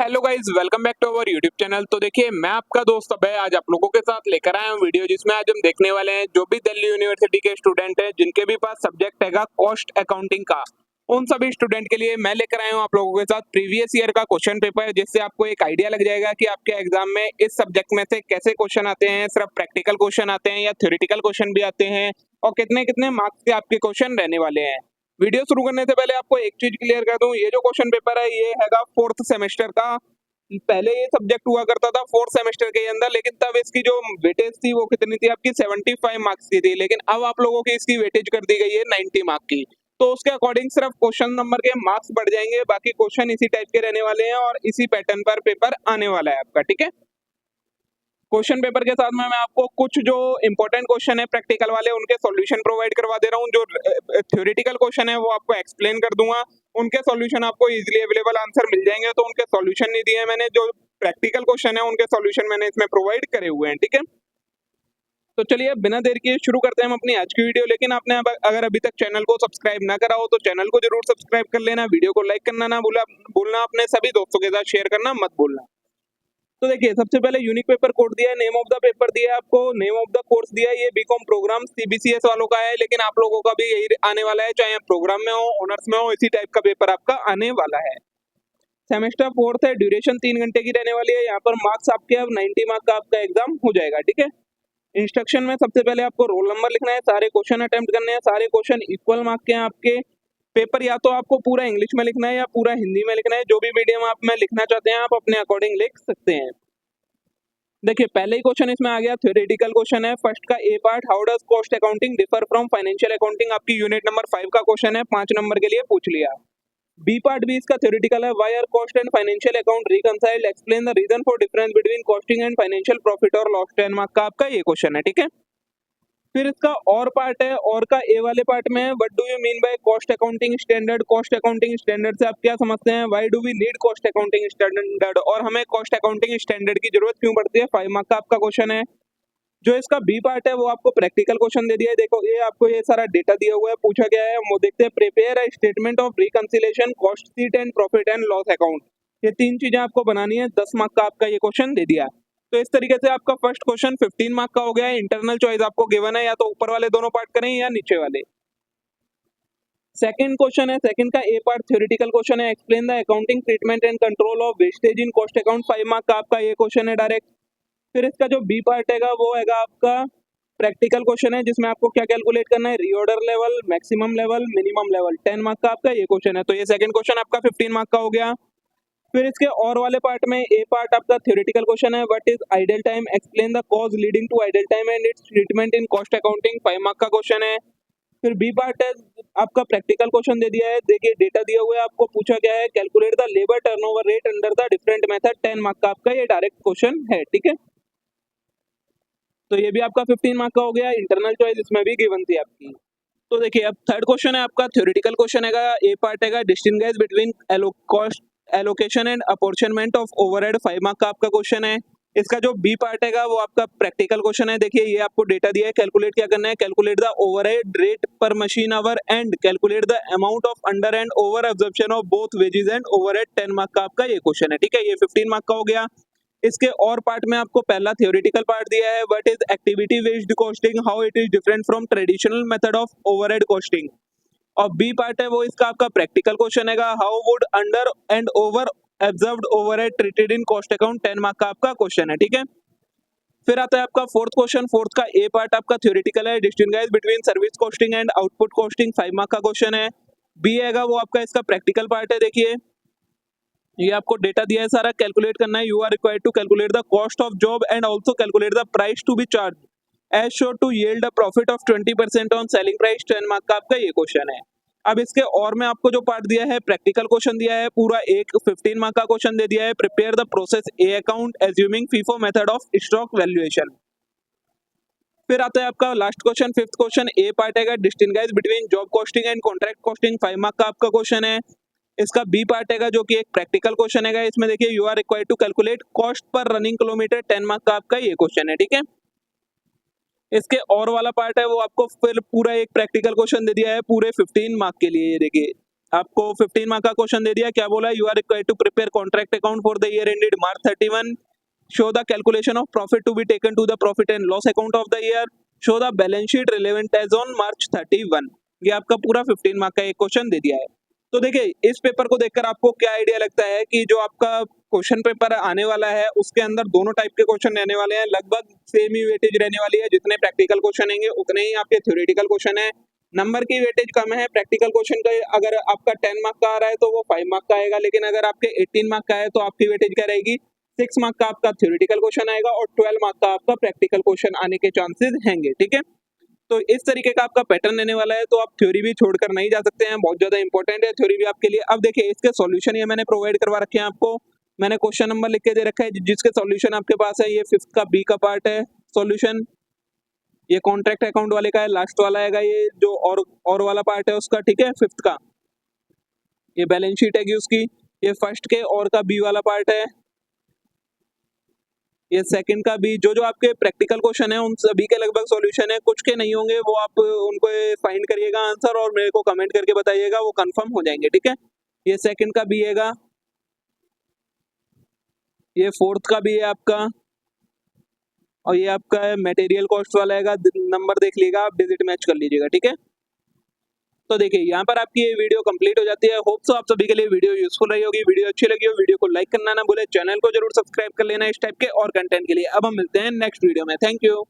Hello guys, welcome back to our YouTube channel. तो देखिए, मैं आपका दोस्त अभय आज आप लोगों के साथ लेकर आया हूँ वीडियो, जिसमें आज हम देखने वाले हैं जो भी दिल्ली यूनिवर्सिटी के स्टूडेंट हैं जिनके भी पास सब्जेक्ट हैगा कॉस्ट अकाउंटिंग का, उन सभी स्टूडेंट के लिए मैं लेकर आया हूँ आप लोगों के साथ प्रीवियस ईयर का क्वेश्चन पेपर, जिससे आपको एक आइडिया लग जाएगा कि आपके एग्जाम में इस सब्जेक्ट में से कैसे क्वेश्चन आते हैं, सिर्फ प्रैक्टिकल क्वेश्चन आते हैं या थ्योरेटिकल क्वेश्चन भी आते हैं और कितने कितने मार्क्स के आपके क्वेश्चन रहने वाले हैं। वीडियो शुरू करने से पहले आपको एक चीज क्लियर कर दूं, ये जो क्वेश्चन पेपर है ये हैगा फोर्थ सेमेस्टर का। पहले ये सब्जेक्ट हुआ करता था फोर्थ सेमेस्टर के अंदर, लेकिन तब इसकी जो वेटेज थी वो कितनी थी आपकी 75 मार्क्स की थी, लेकिन अब आप लोगों की इसकी वेटेज कर दी गई है 90 मार्क की। तो उसके अकॉर्डिंग सिर्फ क्वेश्चन नंबर के मार्क्स बढ़ जाएंगे, बाकी क्वेश्चन इसी टाइप के रहने वाले हैं और इसी पैटर्न पर पेपर आने वाला है आपका। ठीक है, क्वेश्चन पेपर के साथ में मैं आपको कुछ जो इंपॉर्टेंट क्वेश्चन है प्रैक्टिकल वाले उनके सॉल्यूशन प्रोवाइड करवा दे रहा हूँ। जो थ्योरेटिकल क्वेश्चन है वो आपको एक्सप्लेन कर दूंगा, उनके सॉल्यूशन आपको इजीली अवेलेबल आंसर मिल जाएंगे। तो उनके सॉल्यूशन नहीं दिए मैंने, जो प्रैक्टिकल क्वेश्चन है उनके सॉल्यूशन मैंने इसमें प्रोवाइड करे हुए हैं। ठीक है, तो चलिए बिना देर किए शुरू करते हैं हम अपनी आज की वीडियो। लेकिन आपने अगर अभी तक चैनल को सब्सक्राइब ना करा हो तो चैनल को जरूर सब्सक्राइब कर लेना, वीडियो को लाइक करना ना भूलना, अपने सभी दोस्तों के साथ शेयर करना मत भूलना। तो देखिए, सबसे पहले यूनिक पेपर कोड दिया है, नेम ऑफ द पेपर दिया है आपको, नेम ऑफ द कोर्स दिया है। ये बीकॉम प्रोग्राम सीबीसीएस वालों का है, लेकिन आप लोगों का भी यही आने वाला है, चाहे आप प्रोग्राम में हो ऑनर्स में हो, इसी टाइप का पेपर आपका आने वाला है। सेमेस्टर फोर्थ है, ड्यूरेशन 3 घंटे की रहने वाली है। यहाँ पर मार्क्स आपके अब 90 मार्क का आपका एग्जाम हो जाएगा। ठीक है, इंस्ट्रक्शन में सबसे पहले आपको रोल नंबर लिखना है, सारे क्वेश्चन अटेम्प्ट करने हैं, सारे क्वेश्चन इक्वल मार्क के हैं आपके। पेपर या तो आपको पूरा इंग्लिश में लिखना है या पूरा हिंदी में लिखना है, जो भी मीडियम आप में लिखना चाहते हैं आप अपने अकॉर्डिंग लिख सकते हैं। देखिए, पहले ही क्वेश्चन इसमें आ गया, थ्योरेटिकल क्वेश्चन है। फर्स्ट का A part, how does cost accounting differ from financial accounting, आपकी यूनिट नंबर 5 का क्वेश्चन है, 5 नंबर के लिए पूछ लिया। बी पार्ट भी इसका थ्योरेटिकल है, why are cost and financial account reconciled, explain the reason for difference between costing and financial profit और लॉस, 10 मार्क का आपका ये क्वेश्चन है। ठीक है, फिर इसका और पार्ट है, और का ए वाले पार्ट में what do you mean by cost accounting standard, cost accounting standard से आप क्या समझते हैं, why do we need cost accounting standard, और हमें कॉस्ट अकाउंटिंग स्टैंडर्ड की जरूरत क्यों पड़ती है, 5 मार्क का आपका क्वेश्चन है। जो इसका बी पार्ट है वो आपको प्रैक्टिकल क्वेश्चन दे दिया है। देखो, ये आपको ये सारा डेटा दिया हुआ है, पूछा गया है, वो देखते हैं। Prepare a statement of reconciliation, cost sheet and profit and loss account, ये 3 चीजें आपको बनानी है। 10 मार्क का आपका ये क्वेश्चन दे दिया है। तो इस तरीके से आपका फर्स्ट क्वेश्चन 15 मार्क का हो गया है। इंटरनल चॉइस आपको गिवन है, या तो ऊपर वाले दोनों पार्ट करें या नीचे वाले। सेकंड क्वेश्चन है, सेकंड का ए पार्ट थ्योरेटिकल क्वेश्चन है, explain the accounting treatment and control of wastage in cost account, 5 mark का आपका ये क्वेश्चन है डायरेक्ट। फिर इसका जो बी पार्ट है वो हैगा आपका प्रैक्टिकल क्वेश्चन है, जिसमें आपको क्या कैलकुलेट करना है, reorder level, maximum level, minimum level, 10 mark का आपका ये क्वेश्चन है। तो ये सेकंड क्वेश्चन आपका 15 मार्क का हो गया। फिर इसके और वाले पार्ट में ए पार्ट आपका थ्योरेटिकल क्वेश्चन है, what is idle time, explain the cause leading to idle time and its treatment in cost accounting, 5 mark का क्वेश्चन है। फिर बी पार्ट है, आपका प्रैक्टिकल क्वेश्चन दे दिया है। देखिए, डेटा दिया हुआ है, आपको पूछा गया है calculate the labour turnover rate under the different method, 10 mark का आपका ये डायरेक्ट क्वेश्चन है। ठीक है, तो ये भी आपका 15 मार्क का हो गया। इंटरनल चॉइस इसमें भी गिवन थी आपकी। तो देखिए, अब थर्ड क्वेश्चन है आपका थ्योरेटिकल क्वेश्चन है, ए पार्ट है distinguish between cost allocation and apportionment of overhead, 5 mark का आपका क्वेश्चन है। इसका जो बी पार्ट है वो आपका प्रैक्टिकल क्वेश्चन है। देखिए, ये आपको डेटा दिया है, कैलकुलेट क्या करना है, कैलकुलेट द ओवरहेड रेट पर machine our and calculate the amount of under and over absorption of both wages and overhead, 10 mark का आपका ये क्वेश्चन है। ठीक है, ये 15 मार्क का हो गया। इसके और पार्ट में आपको पहला थ्योरेटिकल पार्ट दिया है, what is activity based costing, how it is different from traditional method of overhead costing. और बी पार्ट है वो इसका आपका प्रैक्टिकल क्वेश्चन है, how would under and over absorbed overhead treated in cost account, 10 mark का आपका question है। ठीक है, फिर आता है आपका फोर्थ क्वेश्चन, फोर्थ का ए पार्ट आपका थ्योरेटिकल है, distinguish between service costing and output costing, 5 mark का क्वेश्चन है। बी है वो आपका इसका प्रैक्टिकल पार्ट है। देखिए, ये आपको डेटा दिया है, सारा कैलकुलेट करना है। You are required to calculate the cost of job and also calculate the price to be charged as sure to yield a profit of 20% on selling price, 10 mark का आपका ये क्वेश्चन है। अब इसके और में आपको जो पार्ट दिया है, प्रैक्टिकल क्वेश्चन दिया है पूरा एक, 15 मार्क का क्वेश्चन दे दिया है, prepare the process A account assuming FIFO method of stock valuation. फिर आता है आपका लास्ट क्वेश्चन, फिफ्थ क्वेश्चन, ए पार्ट है distinguish between job costing and contract costing, 5 mark का आपका क्वेश्चन है। इसका बी पार्ट है जो कि एक प्रैक्टिकल क्वेश्चन है। इसमें देखिए, you are required to calculate cost per running kilometer, 10 mark का आपका ये क्वेश्चन है। ठीक है, इसके और वाला पार्ट है वो आपको फिर पूरा एक प्रैक्टिकल क्वेश्चन दे दिया है पूरे 15 मार्क के लिए। ये देखिए, आपको 15 मार्क का क्वेश्चन दे दिया, क्या बोला, you are required to prepare contract account for the year ended March 31, show the calculation of profit to be taken to the profit and loss account of the year, show the balance sheet relevant as on March 31। ये आपका पूरा 15 mark का एक question दे दिया है। तो देखिए इस पेपर को देखकर आपको क्या आइडिया लगता है कि जो आपका क्वेश्चन पेपर आने वाला है उसके अंदर दोनों टाइप के क्वेश्चन रहने वाले हैं, लगभग सेम ही वेटेज रहने वाली है, जितने प्रैक्टिकल क्वेश्चन होंगे उतने ही आपके थ्योरेटिकल क्वेश्चन है। नंबर की वेटेज कम है, प्रैक्टिकल क्वेश्चन का अगर आपका 10 मार्क का आ रहा है तो वो 5 मार्क का आएगा, लेकिन अगर आपके 18 मार्क का है तो आपकी वेटेज क्या रहेगी, 6 मार्क का आपका थ्योरेटिकल क्वेश्चन आएगा और 12 मार्क का आपका प्रैक्टिकल क्वेश्चन आने के चांसेस हैंगे, ठीक है। तो इस तरीके का आपका पैटर्न रहने वाला है, तो आप थ्योरी भी छोड़कर नहीं जा सकते हैं, बहुत ज्यादा इंपॉर्टेंट है थ्योरी भी आपके लिए। अब देखिए इसके सॉल्यूशन ये मैंने प्रोवाइड करवा रखे हैं आपको, मैंने क्वेश्चन नंबर लिख के दे रखा है जिसके सॉल्यूशन आपके पास है, ये 5th का बी का पार्ट है सॉल्यूशन, ये कॉन्ट्रैक्ट अकाउंट वाले का है, लास्ट वाला आएगा ये जो और वाला पार्ट है उसका, ठीक है 5th का, ये बैलेंस शीट है उसकी, ये फर्स्ट के और का बी वाला पार्ट है, ये सेकंड का भी। जो जो आपके प्रैक्टिकल क्वेश्चन है उन सभी के लगभग सॉल्यूशन है, कुछ के नहीं होंगे वो आप उनको फाइंड करिएगा आंसर और मेरे को कमेंट करके बताइएगा, वो कंफर्म हो जाएंगे, ठीक है। ये सेकंड का भी है, ये 4th का भी है आपका, और ये आपका मटेरियल कॉस्ट वाला है, नंबर देख लीजिएगा आप, डिजिट मैच कर लीजिएगा, ठीक है। तो देखिए यहाँ पर आपकी ये वीडियो कंप्लीट हो जाती है। होप सो आप सभी के लिए वीडियो यूजफुल रही होगी, वीडियो अच्छी लगी हो वीडियो को लाइक करना ना भूले, चैनल को जरूर सब्सक्राइब कर लेना इस टाइप के और कंटेंट के लिए। अब हम मिलते हैं नेक्स्ट वीडियो में, थैंक यू।